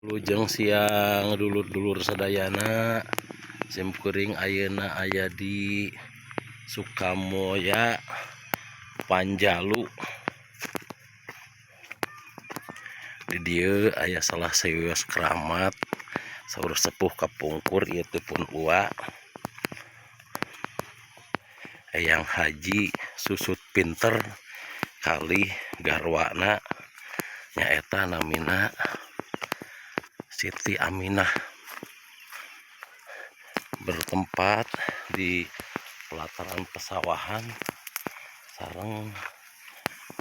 Lujeng siang dulur-dulur sadayana simkuring ayeuna aya di Sukamoya Panjalu. Di dieu aya salah sawios keramat saur sepuh kapungkur ieu teh pun ua Eyang Haji Susut Pinter kali garwana nyaeta namina Siti Aminah, bertempat di pelataran pesawahan sareng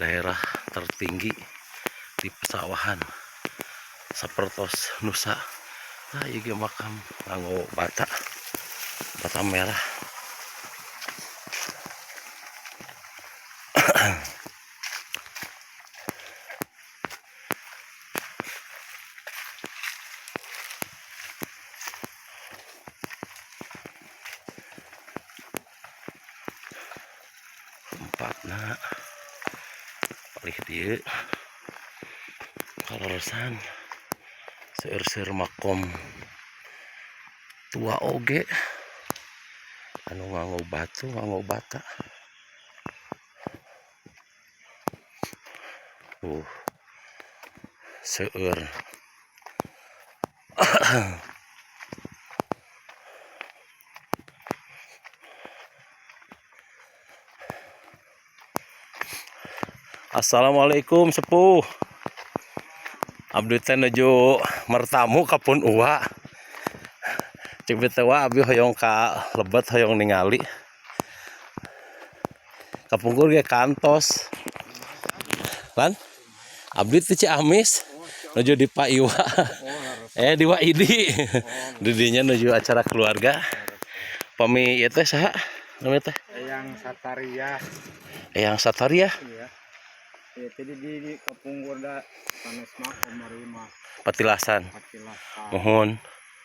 daerah tertinggi di pesawahan sapertos Nusa. Nah, ieu makam nganggo bata merah. Tempatna palih dieu kaleresan seueur-seueur makom tua oge anu nganggo batu nganggo bata. Seueur Assalamualaikum sepuh. Abdi teh nuju mertamu ka pun uwa. Cik beuteung abdi hoyong ka lebet hoyong ningali. Kapungkur ge kantos. Lan abdi teh Ciamis nuju di Pak Iwa. Di Waidi. Di dinya nuju acara keluarga. Pami ieu teh saha namanya teh? Eyang Sataria. Eyang Sataria. Iya. Ya, tadi di Kapungkur da sanes mah Omarima Patilasan. Patilasan. Mohon.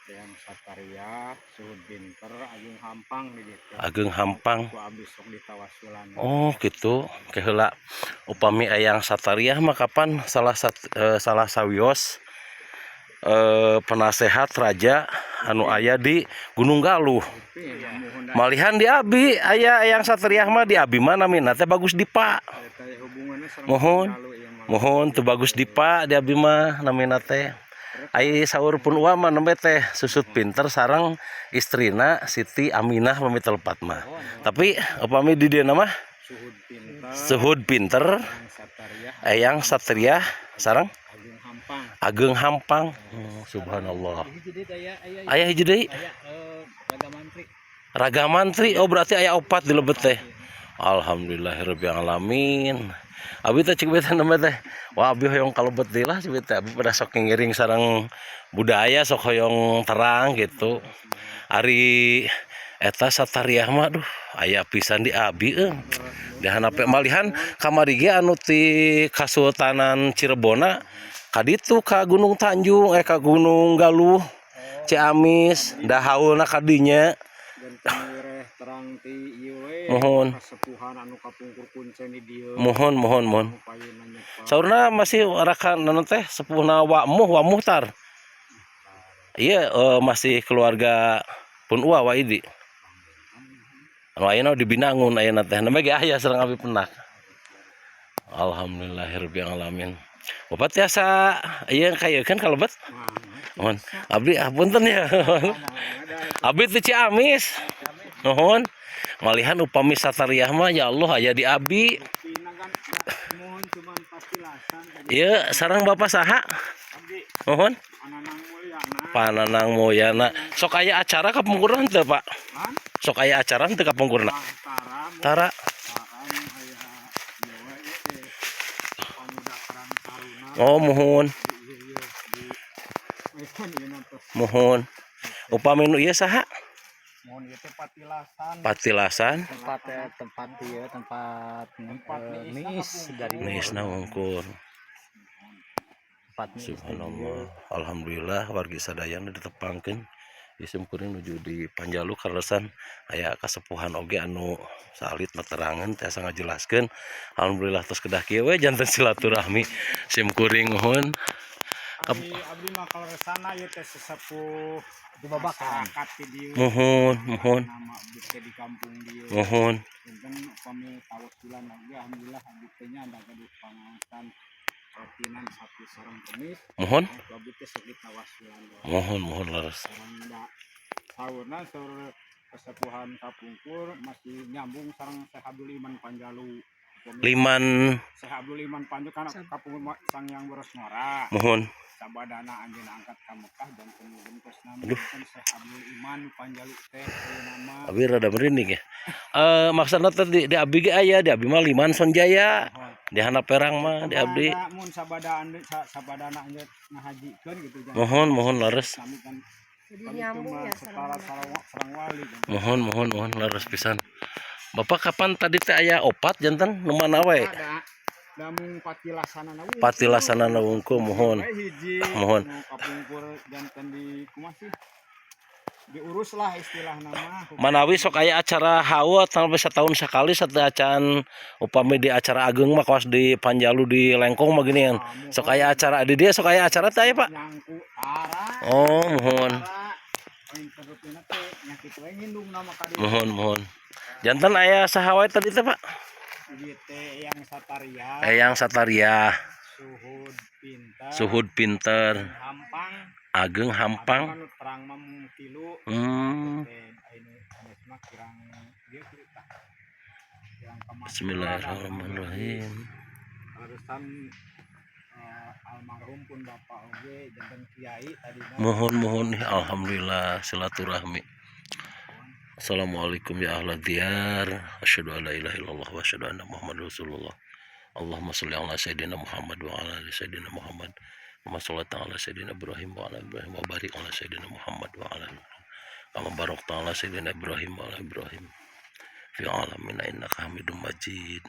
Eyang Sataria, Suhud Binter, Agung Hampang di ditu. Agung Hampang. Ku abdi sok ditawasulan. Oh gitu. Keheula upami Eyang Sataria mah kapan salah sawios penasehat raja anu aya di Gunung Galuh. Malihan di abi aya Eyang Sataria mah di abi mah namina teh bagus dipa. Mohon tuh bagus dipa di abi mah namina teh. Ai saur pun ua mah nembe teh Susut Pinter sareng istrina Siti Aminah pami telepat mah. Tapi upami di dieu mah Suhud Pinter, Eyang Sataria sareng Agung Hampang. Subhanallah. Aya hiji deui. Raga Mantri. Oh berarti aya 4 di lebet teh. Alhamdulillahirabbil alamin. Abi teh cik beta nembe teh. Wah abi hoyong kalebet deui lah cik beta. Abi pada sok ngiring sareng budaya sok hoyong terang gitu. Ari eta Satariah mah aduh aya pisan di abi di hanape malihan kamari ge anu ti Kasultanan Cirebona kaditu ka Gunung Tanjung ka Gunung Galuh Ciamis da haulna kadinya. Terang ti ieu we mohon kasepuhan anu kapungkur kuncen di dieu. Mohon. Saurna masih arakan anu teh sepuhna Wa Muhtar. Iya masih keluarga pun ua Waidi. Anu ayeuna di Binangun ayeuna teh nembe ge aya sareng abi penak. Alhamdulillahirabbil alamin. Bapak tiasa ieu kayekeun kalebet. Mohon. Abdi punten ya. Abdi teh Ciamis. Mohon. Malihan upami Satariah mah ya Allah aya di abi. Ieu sareng Bapak saha? Mohon. Pananang Moyana. Sok aya acara kapungkurna teu, Pak? Sok aya acara teu kapungkurna? Tara. Oh, mohon. Mohon. Upami nu ieu saha? Mohon ieu teh Patilasan. Patilasan. Tempat ieu tempat niis dari Niisna wungkul. Subhanallah. Alhamdulillah wargi sadayana ditepangkeun isim kuring nuju di Panjalu kaleresan aya kasepuhan oge anu salit materangan tiasa ngajelaskeun. Alhamdulillah tos kedah kieu we janten silaturahmi sim kuring nuhun. abdi mah kalau sana ya teh sesepuh di babakan masyarakat di dieu. Mohon. Nama abdi teh di kampung dieu. Mohon. Punten upami tawassulan lagi alhamdulillah abdi teh nya ada gaduh pangaosan rotinan sapi sareng kemis. Mohon. Abdi teh sok ditawassulan. Mohon laras. Sareng da saurna saur kesepuhan kapungkur masih nyambung sareng Syekh Abdul Iman Panjalu. Liman. Syekh Abdul Iman Panjalu kan kapungkur sang yang boros ngora. Mohon. Sabadana anjeun angkat ka Mekah dan kemudian nama Syekh Abdul Iman Panjalu teh nama. Abi rada merinding ya. Maksudna teh di abdi ge aya, di abdi mah Liman Sonjaya. Di handap perang mah di abdi. Mun sabadana anjeun ngahajikeun gitu jangan. Mohon laras. Kami kan jadi nyambung ya sareng wali. Mohon laras pisan. Bapak kapan tadi teh aya opat janten nu mana we? Ada. Damung patilasanana wungkul. Patilasanana wungkul mohon. Mohon. Kapungkur janten di kumaha sih? Diurus lah istilah nama. Manawi sok aya acara hawa sampai setahun sekali satu acan upami di acara ageung mah kaos di Panjalu di Lengkong mah gini kan. Sok aya acara di dia sok aya acara teh aya Pak. Nyangku tara. Oh, mohon. Mohon. Jantan aya saha wae tadi teh Pak? Ieu teh yang Sataria. Yang Sataria. Suhud pinter. Hampang. Ageng Hampang. Terang mah tilu. Bismillahirrahmanirrahim. Harusan almarhum pun bapak oge janten kiai tadi. Mohon alhamdulillah silaturahmi. Assalamualaikum ya ahla diyar. Asyhadu an la ilaha illallah wa asyhadu anna Muhammadar Rasulullah. Allahumma sholli ala sayyidina Muhammad wa ala ali sayyidina Muhammad. Wa sholli ala sayyidina Ibrahim wa ala Ibrahim wa barik ala sayyidina Muhammad wa ala kama barakta ala sayyidina Ibrahim wa ala Ibrahim fi alamin innaka Hamidum Majid.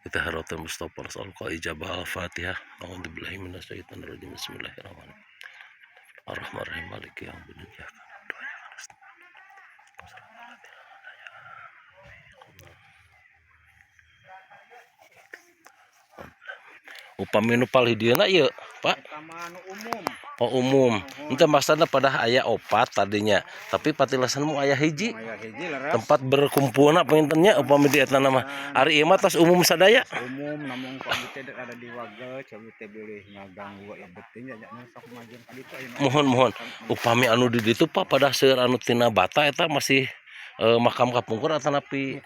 Kita harapan Mustafa salqa ijabah al-Fatihah. A'udzu billahi minasyaitonir rajim. Bismillahirrahmanirrahim. Ar-Rahmanir-Rahim Maliki yaumiddin. Upami nu palihdieuna ieu, Pak. Umum. Oh, umum. Ente maksudna pada aya opat tadinya, tapi patilasanmu aya hiji. Tempat berkumpulna pintennya upami di etna mah. Ari ieu mah tos umum sadaya. Umum namun kami teh ada di Waga, cobi teh bilih ngaganggu ieu beuting nya sok majeun ka ditu aya. Mohon. Upami anu di ditu Pak pada seueur anu tina bata eta masih makam kapungkur atau napi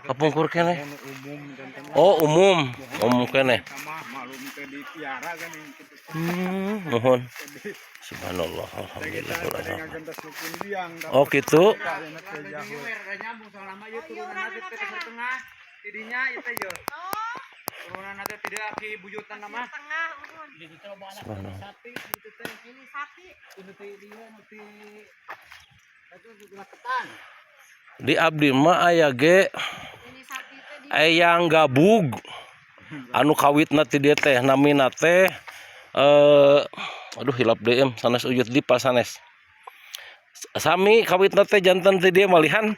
kapungkur kene. Oh, umum kene. Mohon. Subhanallah, alhamdulillah. Oh gitu. Di abdi mah aya ge eyang gabug anu kawitna ti dieu teh namina teh aduh hilap deui sanes ujut di pas sanes sami kawitna teh janten ti dieu malihan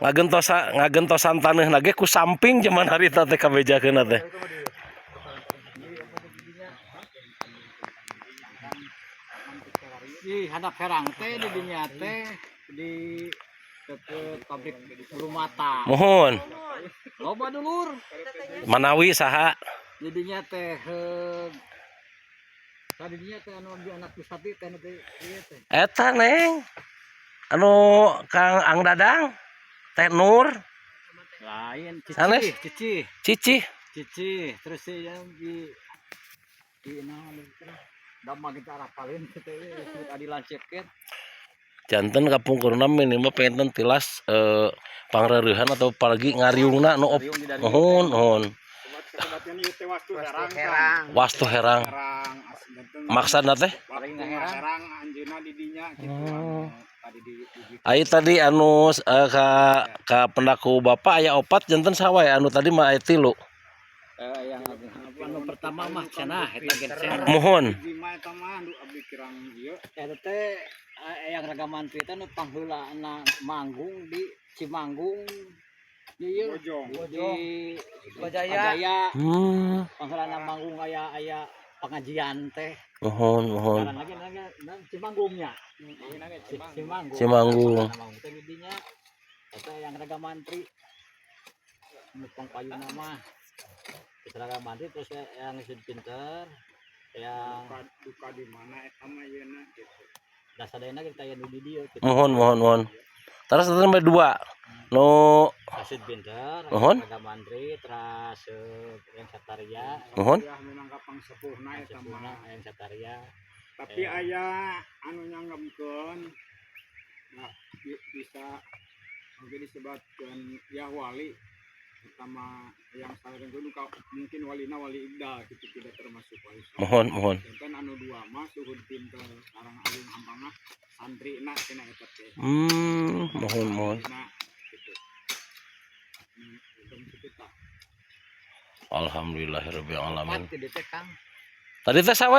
ngagentosan taneuhna ge ku samping zaman harita teh kabejakeunna teh. Di handap herang teh di dinya teh di deket pabrik Lumata. Mohon. Loba dulur. Manawi saha? Jadinya teh tadinya teh anu di anak sapi teh ieu teh. Eta Neng. Anu Kang Ang Dadang. Teh Nur. Lain Cici. Terus yang di naon dama kita rapalin teh adi lancetkeun. Janten kapungkurna minimal penten tilas pangreurehan atau apalagi ngariungna nu mohon. Wastu herang. Maksudna teh? Herang anjeunna di dinya kitu. Ai tadi anu ka pendaku Bapak aya opat janten sawae anu tadi mah aya 3. Yang anu pertama mah cenah eta gen Mohon. Eta teh yang ragaman teh nu pangheulaan manggung di Cimanggung di Bojong di Bajaya. Pangheulaan manggung aya pengajian teh. Mohon. Sekarang lagi Cimanggungnya. Cimanggung. Cimanggung. Nama teh didinya. Eta yang raga mantri. Numpang payu nama. Terus raga mantri terus yang sud pinter. Yang duka di mana eta mah yeuna gitu. dasadayana kita yang di dieu gitu. Mohon. Terus nomor 2. No Asid pinter, Mohon. raga mantri, terus yang sataria. Mohon. Ya minangka pangsepuhna eta mah. Yang sataria. Tapi aya anu nyanggepkeun nah, bisa mungkin disebutkan ya wali pertama yang saling itu mungkin walina wali ibda gitu tidak termasuk wali. Mohon. Dan anu dua mah suhud pinter sareng alung hampangah santri na kena eta teh. Mohon. Gitu. Kita. Alhamdulillahirabbil alamin. Empat teh Kang. Tadi teh sawe.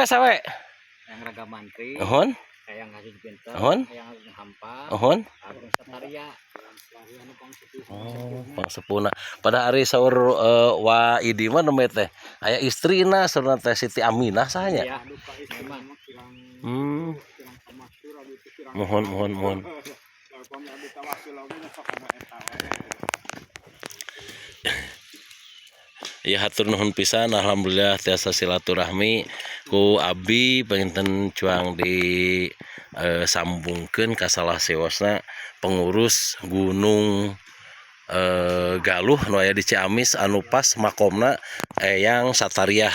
Yang raga mantri. Mohon. Yang hasil pinter. Mohon. Yang hampang. Mohon. Agung sataria. Pangsepuhna. Pada hari sahur wa idi mah nemeh teh aya istrina saurna teh Siti Aminah sahanya. Iya, memang. Mohon. Ya hatur nuhun pisan, alhamdulillah tiasa silaturahmi ku abdi panginten cuang di sambungkeun ka salah sewasna pengurus Gunung Galuh nu aya di Ciamis anu pas makomna Eyang Satariah.